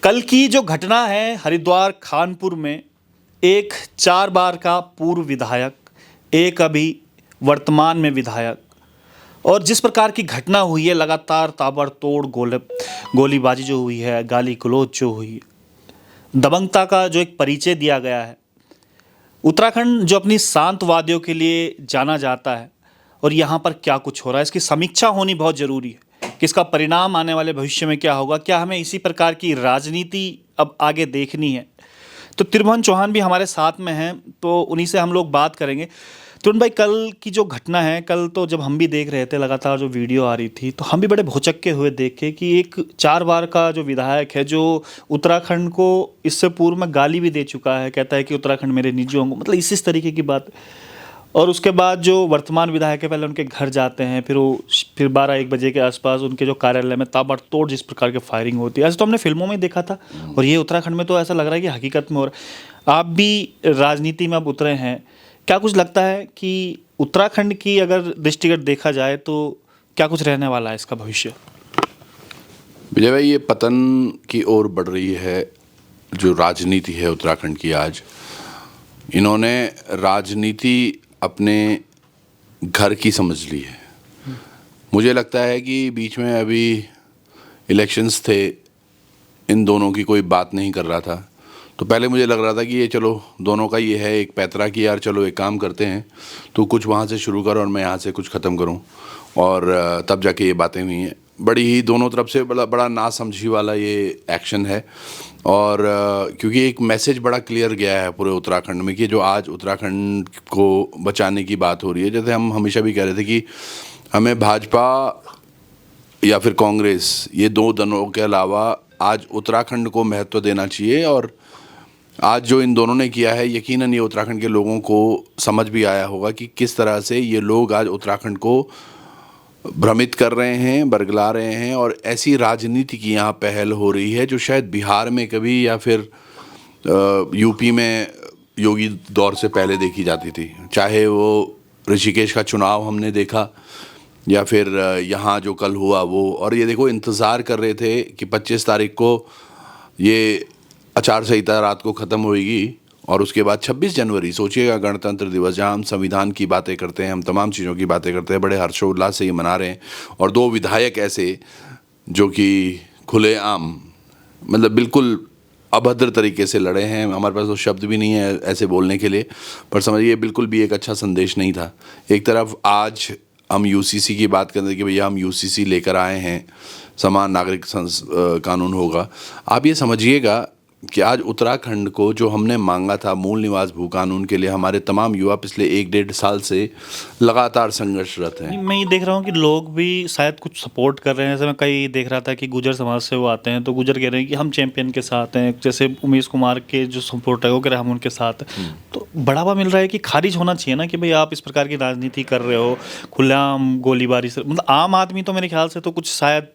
कल की जो घटना है हरिद्वार खानपुर में, एक 4 बार का पूर्व विधायक, एक अभी वर्तमान में विधायक, और जिस प्रकार की घटना हुई है, लगातार ताबड़तोड़ गोलीबाजी जो हुई है, गाली गलौज जो हुई है, दबंगता का जो एक परिचय दिया गया है। उत्तराखंड जो अपनी शांतवादियों के लिए जाना जाता है, और यहाँ पर क्या कुछ हो रहा है, इसकी समीक्षा होनी बहुत ज़रूरी है कि इसका परिणाम आने वाले भविष्य में क्या होगा। क्या हमें इसी प्रकार की राजनीति अब आगे देखनी है? तो त्रिभुवन चौहान भी हमारे साथ में हैं, तो उन्हीं से हम लोग बात करेंगे। त्रिभुवन भाई, कल की जो घटना है, कल तो जब हम भी देख रहे थे, लगातार जो वीडियो आ रही थी, तो हम भी बड़े भौचक्के हुए देखे कि एक 4 बार का जो विधायक है, जो उत्तराखंड को इससे पूर्व में गाली भी दे चुका है, कहता है कि उत्तराखंड मेरे निजी अंग, मतलब इस तरीके की बात। और उसके बाद जो वर्तमान विधायक है, पहले उनके घर जाते हैं, फिर 12-1 बजे के आसपास उनके जो कार्यालय में ताबड़तोड़ जिस प्रकार की फायरिंग होती है, ऐसे तो हमने फिल्मों में देखा था, और ये उत्तराखंड में तो ऐसा लग रहा है कि हकीकत में हो रहा है। आप भी राजनीति में अब उतरे हैं, क्या कुछ लगता है कि उत्तराखंड की अगर दृष्टिगत देखा जाए तो क्या कुछ रहने वाला है इसका भविष्य? विजय भाई, ये पतन की ओर बढ़ रही है जो राजनीति है उत्तराखंड की। आज इन्होंने राजनीति अपने घर की समझ ली है। मुझे लगता है कि बीच में अभी इलेक्शंस थे, इन दोनों की कोई बात नहीं कर रहा था, तो पहले मुझे लग रहा था कि ये चलो दोनों का ये है एक पैतरा कि यार चलो एक काम करते हैं, तो कुछ वहाँ से शुरू कर और मैं यहाँ से कुछ ख़त्म करूँ, और तब जाके ये बातें हुई हैं। बड़ी ही दोनों तरफ से बड़ा नासमझी वाला ये एक्शन है, और क्योंकि एक मैसेज बड़ा क्लियर गया है पूरे उत्तराखंड में कि जो आज उत्तराखंड को बचाने की बात हो रही है, जैसे हम हमेशा भी कह रहे थे कि हमें भाजपा या फिर कांग्रेस, ये दो दलों के अलावा आज उत्तराखंड को महत्व देना चाहिए। और आज जो इन दोनों ने किया है, यकीनन ये उत्तराखंड के लोगों को समझ भी आया होगा कि किस तरह से ये लोग आज उत्तराखंड को भ्रमित कर रहे हैं, बरगला रहे हैं, और ऐसी राजनीति की यहाँ पहल हो रही है जो शायद बिहार में कभी या फिर यूपी में योगी दौर से पहले देखी जाती थी। चाहे वो ऋषिकेश का चुनाव हमने देखा या फिर यहाँ जो कल हुआ वो, और ये देखो इंतज़ार कर रहे थे कि 25 तारीख को ये आचार संहिता रात को ख़त्म होएगी, और उसके बाद 26 जनवरी सोचिएगा गणतंत्र दिवस, जहाँ हम संविधान की बातें करते हैं, हम तमाम चीज़ों की बातें करते हैं, बड़े हर्षोल्लास से ये मना रहे हैं। और दो विधायक ऐसे जो कि खुलेआम मतलब बिल्कुल अभद्र तरीके से लड़े हैं। हमारे पास तो शब्द भी नहीं है ऐसे बोलने के लिए, पर समझिए बिल्कुल भी एक अच्छा संदेश नहीं था। एक तरफ आज हम यूसीसी की बात करते हैं कि भैया हम यूसीसी लेकर आए हैं, समान नागरिक कानून होगा। आप ये समझिएगा कि आज उत्तराखंड को जो हमने मांगा था मूल निवास भू कानून के लिए, हमारे तमाम युवा पिछले 1-1.5 साल से लगातार संघर्षरत हैं। मैं ये देख रहा हूँ कि लोग भी शायद कुछ सपोर्ट कर रहे हैं। जैसे मैं कई देख रहा था कि गुजर समाज से वो आते हैं, तो गुजर कह रहे हैं कि हम चैंपियन के साथ हैं। जैसे उमेश कुमार के जो सपोर्ट है वो कह रहे हैं हम उनके साथ हैं। तो बढ़ावा मिल रहा है कि खारिज होना चाहिए ना कि भाई आप इस प्रकार की राजनीति कर रहे हो, खुलेआम गोलीबारी से। मतलब आम आदमी तो मेरे ख्याल से तो कुछ शायद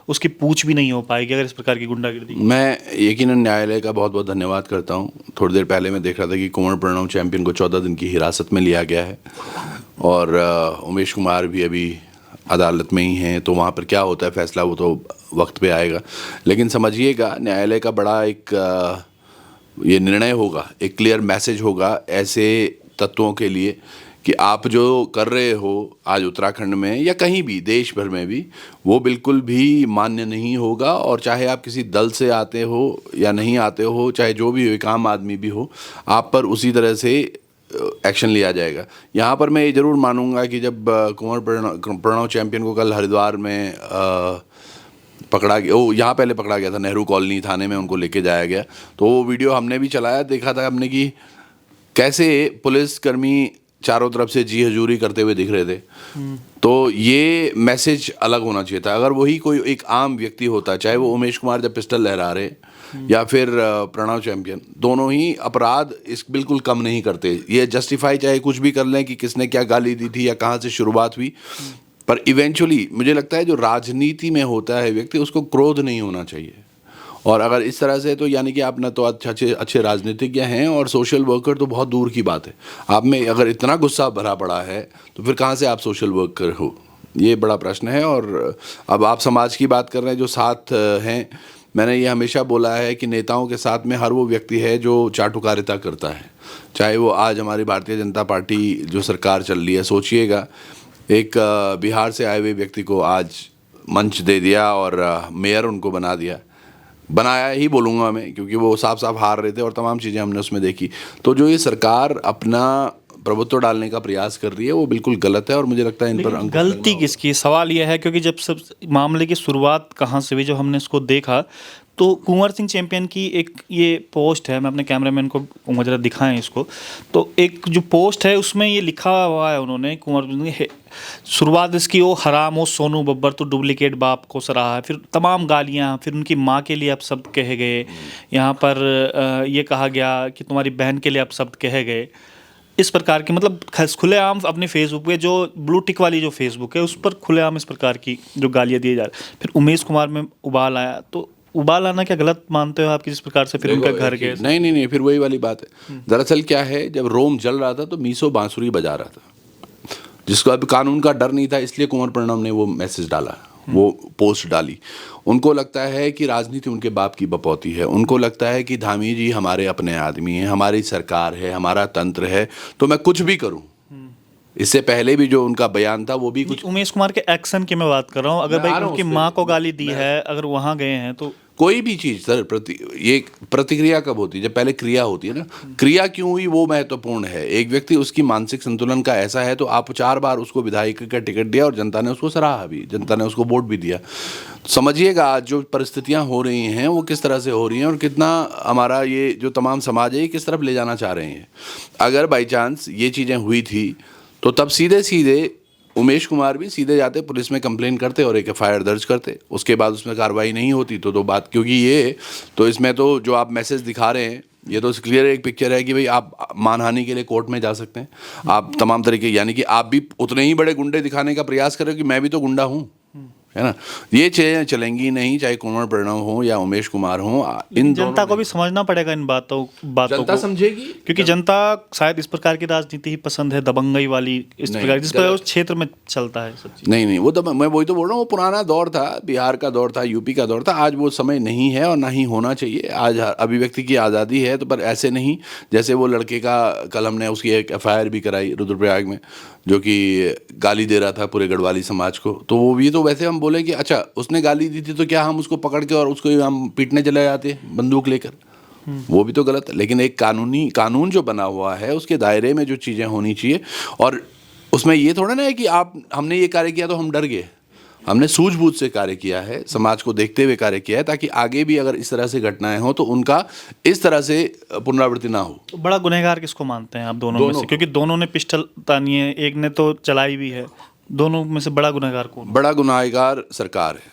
उसकी पूछ भी नहीं हो पाएगी अगर इस प्रकार की गुंडागिर्दी। मैं यकीनन न्यायालय का बहुत बहुत धन्यवाद करता हूँ। थोड़ी देर पहले मैं देख रहा था कि कुंवर प्रणव चैंपियन को 14 दिन की हिरासत में लिया गया है, और उमेश कुमार भी अभी अदालत में ही हैं। तो वहाँ पर क्या होता है फैसला, वो तो वक्त पे आएगा। लेकिन समझिएगा न्यायालय का बड़ा एक ये निर्णय होगा, एक क्लियर मैसेज होगा ऐसे तत्वों के लिए कि आप जो कर रहे हो आज उत्तराखंड में या कहीं भी देश भर में भी, वो बिल्कुल भी मान्य नहीं होगा। और चाहे आप किसी दल से आते हो या नहीं आते हो, चाहे जो भी हो, एक आम आदमी भी हो, आप पर उसी तरह से एक्शन लिया जाएगा। यहाँ पर मैं ये ज़रूर मानूंगा कि जब कुंवर प्रणव चैंपियन को कल हरिद्वार में पकड़ा गया, वो यहाँ पहले पकड़ा गया था, नेहरू कॉलोनी थाने में उनको लेके जाया गया, तो वो वीडियो हमने भी चलाया, देखा था हमने कि कैसे पुलिसकर्मी चारों तरफ से जी हजूरी करते हुए दिख रहे थे। तो ये मैसेज अलग होना चाहिए था। अगर वही कोई एक आम व्यक्ति होता, चाहे वो उमेश कुमार जब पिस्टल लहरा रहे या फिर प्रणव चैंपियन, दोनों ही अपराध इस बिल्कुल कम नहीं करते। ये जस्टिफाई चाहे कुछ भी कर लें कि किसने क्या गाली दी थी या कहाँ से शुरुआत हुई, पर इवेंचुअली मुझे लगता है जो राजनीति में होता है व्यक्ति, उसको क्रोध नहीं होना चाहिए। और अगर इस तरह से, तो यानी कि आप न तो अच्छे राजनीतिज्ञ हैं और सोशल वर्कर तो बहुत दूर की बात है। आप में अगर इतना गुस्सा भरा पड़ा है तो फिर कहाँ से आप सोशल वर्कर हो, ये बड़ा प्रश्न है। और अब आप समाज की बात कर रहे हैं जो साथ हैं, मैंने ये हमेशा बोला है कि नेताओं के साथ में हर वो व्यक्ति है जो चाटुकारिता करता है, चाहे वो आज हमारी भारतीय जनता पार्टी जो सरकार चल रही है। सोचिएगा, एक बिहार से आए हुए व्यक्ति को आज मंच दे दिया और मेयर उनको बना दिया, बनाया ही बोलूँगा मैं, क्योंकि वो साफ साफ हार रहे थे और तमाम चीज़ें हमने उसमें देखी। तो जो ये सरकार अपना प्रभुत्व डालने का प्रयास कर रही है वो बिल्कुल गलत है और मुझे लगता है इन पर अंकुश गलती किसकी, सवाल यह है क्योंकि जब सब मामले की शुरुआत कहाँ से हुई, जब हमने इसको देखा तो कुंवर सिंह चैंपियन की एक ये पोस्ट है, मैं अपने कैमरामैन को कहूँगा जरा दिखाएं इसको। तो एक जो पोस्ट है उसमें ये लिखा हुआ है उन्होंने, कुंवर सिंह शुरुआत इसकी, ओ हराम ओ सोनू बब्बर तो डुप्लीकेट बाप को सराहा, फिर तमाम गालियाँ, फिर उनकी माँ के लिए अपशब्द कहे गए, यहाँ पर ये कहा गया कि तुम्हारी बहन के लिए अपशब्द कहे गए, इस प्रकार की मतलब खुलेआम अपने फेसबुक पे, जो ब्लू टिक वाली जो फेसबुक है उस पर खुलेआम इस प्रकार की जो गालियाँ दिए जा रही। फिर उमेश कुमार में उबाल आया, तो उबाल आना क्या गलत मानते हो आप कि जिस प्रकार से फिर उनका घर गए? नहीं, फिर वही वाली बात है। दरअसल क्या है, जब रोम जल रहा था तो मीसो बांसुरी बजा रहा था, जिसको अब कानून का डर नहीं था, इसलिए कुंवर प्रणव ने वो मैसेज डाला, वो पोस्ट डाली। उनको लगता है कि राजनीति उनके बाप की बपौती है, उनको लगता है कि धामी जी हमारे अपने आदमी हैं, हमारी सरकार है, हमारा तंत्र है, तो मैं कुछ भी करूं। इससे पहले भी जो उनका बयान था वो भी कुछ, उमेश कुमार के एक्शन की मैं बात कर रहा हूँ। अगर भाई उनकी माँ को गाली दी है, अगर वहाँ गए हैं तो कोई भी चीज़ सर ये प्रतिक्रिया कब होती है? जब पहले क्रिया होती है ना। क्रिया क्यों हुई वो महत्वपूर्ण है। एक व्यक्ति उसकी मानसिक संतुलन का ऐसा है तो आप 4 बार उसको विधायक का टिकट दिया और जनता ने उसको सराहा भी, जनता ने उसको वोट भी दिया। समझिएगा आज जो परिस्थितियां हो रही हैं वो किस तरह से हो रही हैं और कितना हमारा ये जो तमाम समाज है ये किस तरफ ले जाना चाह रहे हैं। अगर बाई चांस ये चीज़ें हुई थी तो तब सीधे सीधे उमेश कुमार भी सीधे जाते, पुलिस में कंप्लेन करते और एक एफआईआर दर्ज करते। उसके बाद उसमें कार्रवाई नहीं होती तो बात, क्योंकि ये तो इसमें तो जो आप मैसेज दिखा रहे हैं ये तो क्लियर एक पिक्चर है कि भाई आप मानहानि के लिए कोर्ट में जा सकते हैं, आप तमाम तरीके, यानी कि आप भी उतने ही बड़े गुंडे दिखाने का प्रयास कर रहे हो कि मैं भी तो गुंडा हूँ, है ना। ये चीज़ें चलेंगी नहीं, चाहे कुंवर प्रणव हो या उमेश कुमार हो। इन जनता को भी समझना पड़ेगा इन बातों जनता को समझेगी, क्योंकि जनता शायद इस प्रकार की राजनीति ही पसंद है, दबंगई वाली, इस प्रकार जिस पर उस क्षेत्र में चलता है सब चीज़। नहीं वो तो मैं वही तो बोल रहा हूँ, वो पुराना दौर था, बिहार का दौर था, यूपी का दौर था। आज वो समय नहीं है और ना ही होना चाहिए। आज अभिव्यक्ति की आज़ादी है, तो पर ऐसे नहीं जैसे वो लड़के का कल हमने उसकी एक एफआईआर भी कराई रुद्रप्रयाग में, जो कि गाली दे रहा था पूरे गढ़वाली समाज को। तो वो भी तो वैसे हम बोले कि अच्छा उसने गाली दी थी तो क्या हम उसको पकड़ के और उसको हम पीटने चले जाते बंदूक लेकर? वो भी तो गलत है। लेकिन एक कानून जो बना हुआ है उसके दायरे में जो चीज़ें होनी चाहिए, और उसमें ये थोड़ा ना है कि हमने ये कार्य किया तो हम डर गए। हमने सूझबूझ से कार्य किया है, समाज को देखते हुए कार्य किया है, ताकि आगे भी अगर इस तरह से घटनाएं हो तो उनका इस तरह से पुनरावृत्ति ना हो। तो बड़ा गुनहगार किसको मानते हैं आप दोनों में से? क्योंकि दोनों ने पिस्टल तानी है, एक ने तो चलाई भी है, दोनों में से बड़ा गुनहगार कौन? बड़ा गुनहगार सरकार है,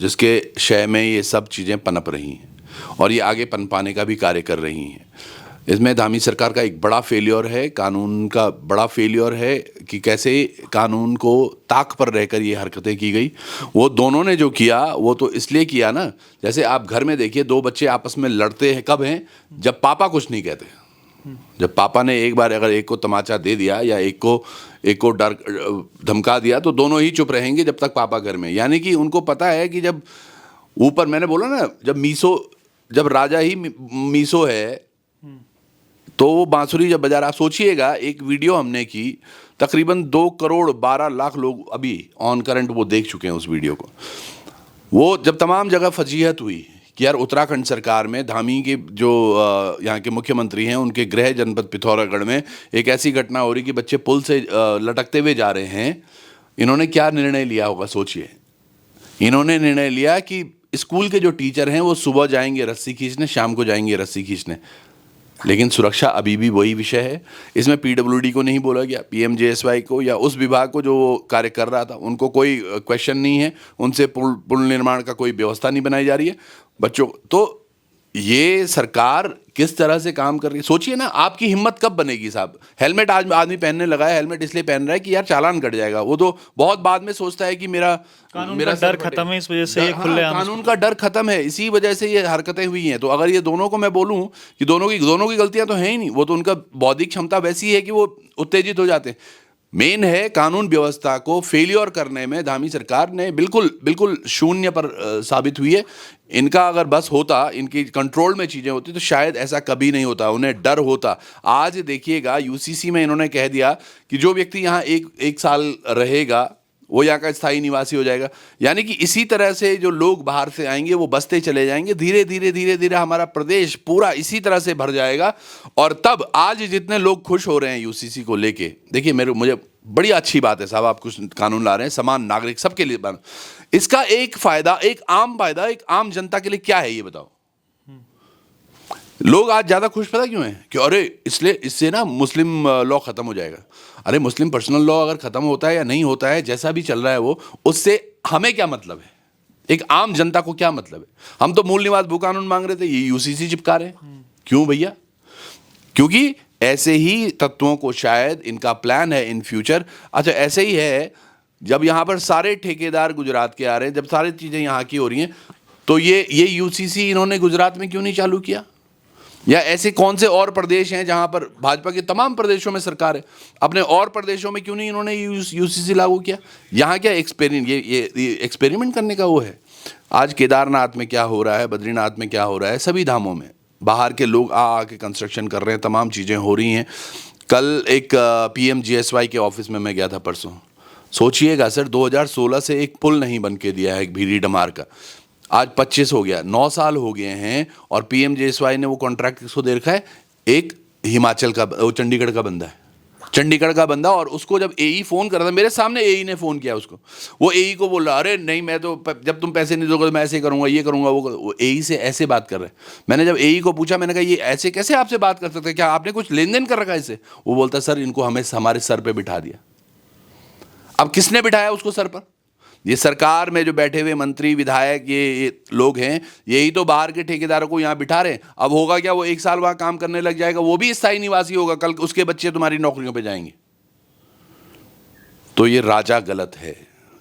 जिसके शय में ये सब चीज़ें पनप रही हैं और ये आगे पनपाने का भी कार्य कर रही हैं। इसमें धामी सरकार का एक बड़ा फेलियर है, कानून का बड़ा फेलियर है कि कैसे कानून को ताक पर रहकर ये हरकतें की गई। वो दोनों ने जो किया वो तो इसलिए किया ना, जैसे आप घर में देखिए 2 बच्चे आपस में लड़ते हैं कब हैं? जब पापा कुछ नहीं कहते। जब पापा ने एक बार अगर एक को तमाचा दे दिया या एक को डर धमका दिया तो दोनों ही चुप रहेंगे जब तक पापा घर में। यानी कि उनको पता है कि जब ऊपर, मैंने बोला ना, जब राजा ही मीसो है तो वो बांसुरी जब बजा रहा। सोचिएगा, एक वीडियो हमने की, तकरीबन 2 करोड़ 12 लाख लोग अभी ऑन करंट वो देख चुके हैं उस वीडियो को। वो जब तमाम जगह फजीहत हुई कि यार उत्तराखंड सरकार में धामी के जो यहाँ के मुख्यमंत्री हैं उनके गृह जनपद पिथौरागढ़ में एक ऐसी घटना हो रही कि बच्चे पुल से लटकते हुए जा रहे हैं। इन्होंने क्या निर्णय लिया होगा सोचिए। इन्होंने निर्णय लिया कि स्कूल के जो टीचर हैं वो सुबह जाएंगे रस्सी खींचने, शाम को जाएंगे रस्सी खींचने। लेकिन सुरक्षा अभी भी वही विषय है। इसमें पीडब्ल्यूडी को नहीं बोला गया, पीएमजेएसवाई को या उस विभाग को जो कार्य कर रहा था उनको कोई क्वेश्चन नहीं है, उनसे पुल निर्माण का कोई व्यवस्था नहीं बनाई जा रही है बच्चों। तो ये सरकार किस तरह से काम कर रही है सोचिए ना। आपकी हिम्मत कब बनेगी साहब? हेलमेट आज आदमी पहनने लगा है, हेलमेट इसलिए पहन रहा है कि यार चालान कट जाएगा। वो तो बहुत बाद में सोचता है कि मेरा डर खत्म है, इस वजह से ये खुले कानून का डर खत्म है, इसी वजह से ये हरकतें हुई हैं। तो अगर ये दोनों को मैं बोलूं कि दोनों की गलतियां तो हैं ही नहीं, वो तो उनका बौद्धिक क्षमता वैसी है कि वो उत्तेजित हो जाते हैं। मेन है कानून व्यवस्था को फेलियर करने में धामी सरकार ने बिल्कुल बिल्कुल शून्य पर साबित हुई है। इनका अगर बस होता, इनकी कंट्रोल में चीज़ें होती तो शायद ऐसा कभी नहीं होता, उन्हें डर होता। आज देखिएगा यूसीसी में इन्होंने कह दिया कि जो व्यक्ति यहाँ एक साल रहेगा वो यहाँ का स्थायी निवासी हो जाएगा। यानी कि इसी तरह से जो लोग बाहर से आएंगे वो बसते चले जाएंगे, धीरे धीरे धीरे धीरे हमारा प्रदेश पूरा इसी तरह से भर जाएगा। और तब आज जितने लोग खुश हो रहे हैं यूसीसी को लेके, देखिए मुझे बड़ी अच्छी बात है साहब, आप कुछ कानून ला रहे हैं समान नागरिक सबके लिए बन। इसका एक फायदा एक आम जनता के लिए क्या है ये बताओ। लोग आज ज्यादा खुश पता क्यों हैं कि अरे इससे ना मुस्लिम लॉ खत्म हो जाएगा। अरे मुस्लिम पर्सनल लॉ अगर खत्म होता है या नहीं होता है, जैसा भी चल रहा है वो, उससे हमें क्या मतलब है, एक आम जनता को क्या मतलब है। हम तो मूल निवास भू कानून मांग रहे थे, ये यूसीसी चिपका रहे हैं। क्यों भैया? क्योंकि ऐसे ही तत्वों को शायद इनका प्लान है इन फ्यूचर। अच्छा ऐसे ही है, जब यहाँ पर सारे ठेकेदार गुजरात के आ रहे हैं, जब सारी चीजें यहाँ की हो रही हैं, तो ये यूसीसी इन्होंने गुजरात में क्यों नहीं चालू किया? या ऐसे कौन से और प्रदेश हैं जहां पर भाजपा के तमाम प्रदेशों में सरकार है, अपने और प्रदेशों में क्यों नहीं इन्होंने यूसीसी लागू किया? यहाँ क्या ये एक्सपेरिमेंट करने का वो है। आज केदारनाथ में क्या हो रहा है, बद्रीनाथ में क्या हो रहा है, सभी धामों में बाहर के लोग आके कंस्ट्रक्शन कर रहे हैं, तमाम चीज़ें हो रही हैं। कल एक PMGSY के ऑफिस में मैं गया था परसों। सोचिएगा सर, 2016 से एक पुल नहीं बन के दिया है एक भीरी डमार का, आज 25 हो गया, 9 साल हो गए हैं। और PMGSY ने वो कॉन्ट्रैक्ट किसको दे रखा है? एक हिमाचल का, वो चंडीगढ़ का बंदा है, चंडीगढ़ का बंदा। और उसको जब AE फोन कर रहा था, मेरे सामने AE ने फोन किया उसको, वो AE को बोल रहा अरे नहीं मैं तो जब तुम पैसे नहीं दोगे तो मैं ऐसे करूंगा, ये करूंगा, वो AE से ऐसे बात कर रहे हैं। मैंने जब AE को पूछा, मैंने कहा ये ऐसे कैसे आपसे बात कर सकते हैं, क्या आपने कुछ लेन देन कर रखा है इससे? वो बोलता सर इनको हमें हमारे सर पे बिठा दिया। अब किसने बिठाया उसको सर पर? ये सरकार में जो बैठे हुए मंत्री विधायक ये लोग हैं, यही तो बाहर के ठेकेदारों को यहाँ बिठा रहे हैं। अब होगा क्या, वो एक साल वहां काम करने लग जाएगा, वो भी स्थायी निवासी होगा, कल उसके बच्चे तुम्हारी नौकरियों पे जाएंगे। तो ये राजा गलत है,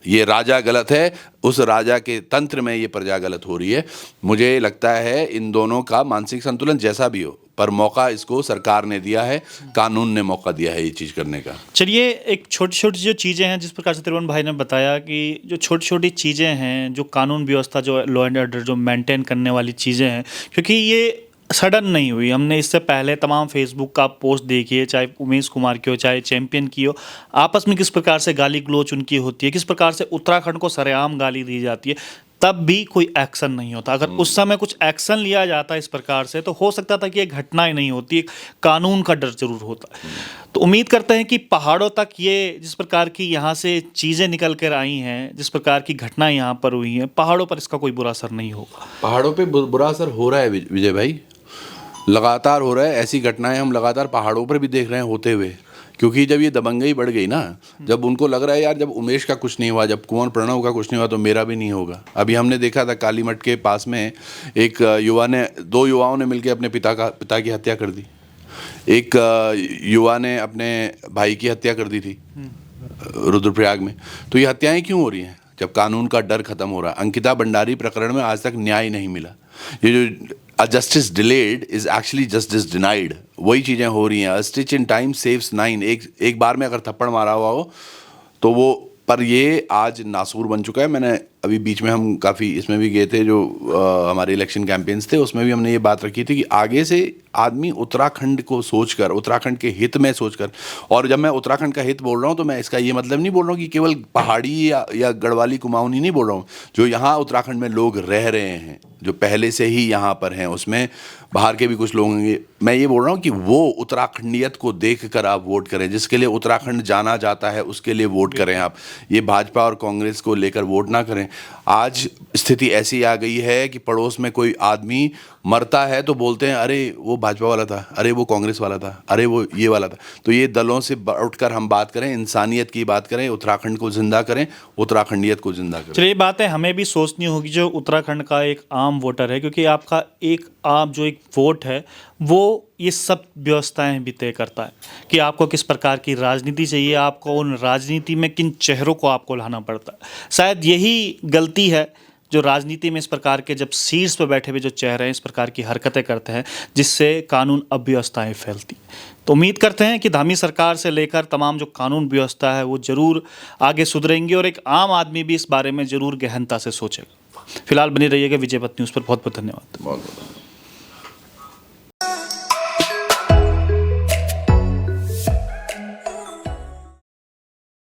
ये राजा गलत है, उस राजा के तंत्र में ये प्रजा गलत हो रही है। मुझे लगता है इन दोनों का मानसिक संतुलन जैसा भी हो, पर मौका इसको सरकार ने दिया है, कानून ने मौका दिया है ये चीज़ करने का। चलिए, एक छोटी छोटी जो चीज़ें हैं, जिस प्रकार से त्रिभुवन भाई ने बताया कि जो छोटी छोटी चीज़ें हैं, जो कानून व्यवस्था, जो लॉ एंड ऑर्डर जो मेंटेन करने वाली चीज़ें हैं, क्योंकि ये सडन नहीं हुई। हमने इससे पहले तमाम फेसबुक का पोस्ट देखिए, चाहे उमेश कुमार की हो, चाहे चैंपियन की हो, आपस में किस प्रकार से गाली गलौच उनकी होती है, किस प्रकार से उत्तराखंड को सरेआम गाली दी जाती है, तब भी कोई एक्शन नहीं होता। अगर उस समय कुछ एक्शन लिया जाता इस प्रकार से, तो हो सकता था कि ये घटनाएं नहीं होती, एक कानून का डर जरूर होता। तो उम्मीद करते हैं कि पहाड़ों तक ये जिस प्रकार की यहाँ से चीज़ें निकल कर आई हैं, जिस प्रकार की घटनाएं यहाँ पर हुई हैं, पहाड़ों पर इसका कोई बुरा असर नहीं होगा। पहाड़ों पे बुरा असर हो रहा है विजय भाई, लगातार हो रहा है। ऐसी घटनाएं हम लगातार पहाड़ों पर भी देख रहे हैं होते हुए, क्योंकि जब ये दबंगई बढ़ गई ना, जब उनको लग रहा है यार जब उमेश का कुछ नहीं हुआ, जब कुंवर प्रणव का कुछ नहीं हुआ, तो मेरा भी नहीं होगा। अभी हमने देखा था कालीमठ के पास में एक दो युवाओं ने मिलकर अपने पिता की हत्या कर दी। एक युवा ने अपने भाई की हत्या कर दी थी रुद्रप्रयाग में। तो ये हत्याएं क्यों हो रही हैं? जब कानून का डर खत्म हो रहा है। अंकिता भंडारी प्रकरण में आज तक न्याय नहीं मिला। ये जो justice delayed is actually justice denied, वही चीज़ें हो रही हैं। Stitch in time saves 9। एक बार में अगर थप्पड़ मारा हुआ हो तो वो, पर ये आज नासूर बन चुका है। मैंने अभी बीच में हम काफ़ी इसमें भी गए थे, जो हमारे इलेक्शन कैंपेन्स थे, उसमें भी हमने ये बात रखी थी कि आगे से आदमी उत्तराखंड को सोचकर, उत्तराखंड के हित में सोचकर, और जब मैं उत्तराखंड का हित बोल रहा हूँ तो मैं इसका ये मतलब नहीं बोल रहा हूँ कि केवल पहाड़ी या गढ़वाली कुमाऊनी नहीं बोल रहा हूँ। जो यहाँ उत्तराखंड में लोग रह रहे हैं, जो पहले से ही यहाँ पर हैं, उसमें बाहर के भी कुछ लोग होंगे। मैं ये बोल रहा हूँ कि वो उत्तराखंडियत को देख कर आप वोट करें। जिसके लिए उत्तराखंड जाना जाता है उसके लिए वोट करें आप। ये भाजपा और कांग्रेस को लेकर वोट ना करें। आज स्थिति ऐसी आ गई है कि पड़ोस में कोई आदमी मरता है तो बोलते हैं अरे वो भाजपा वाला था, अरे वो कांग्रेस वाला था, अरे वो ये वाला था। तो ये दलों से उठकर हम बात करें, इंसानियत की बात करें, उत्तराखंड को जिंदा करें, उत्तराखंडियत को जिंदा करें। चलिए, ये बातें हमें भी सोचनी होगी जो उत्तराखंड का एक आम वोटर है, क्योंकि आपका एक आम जो एक वोट है वो ये सब व्यवस्थाएं भी तय करता है कि आपको किस प्रकार की राजनीति चाहिए, आपको उन राजनीति में किन चेहरों को आपको लाना पड़ता है। शायद यही गलती है जो राजनीति में इस प्रकार के जब शीर्ष पर बैठे हुए जो चेहरे हैं इस प्रकार की हरकतें करते हैं जिससे कानून अव्यवस्थाएं फैलती। तो उम्मीद करते हैं कि धामी सरकार से लेकर तमाम जो कानून व्यवस्था है वो जरूर आगे सुधरेंगी और एक आम आदमी भी इस बारे में जरूर गहनता से सोचेगा। फिलहाल बने रहिएगा विजय पथ न्यूज़ पर। बहुत बहुत धन्यवाद। बहुत बहुत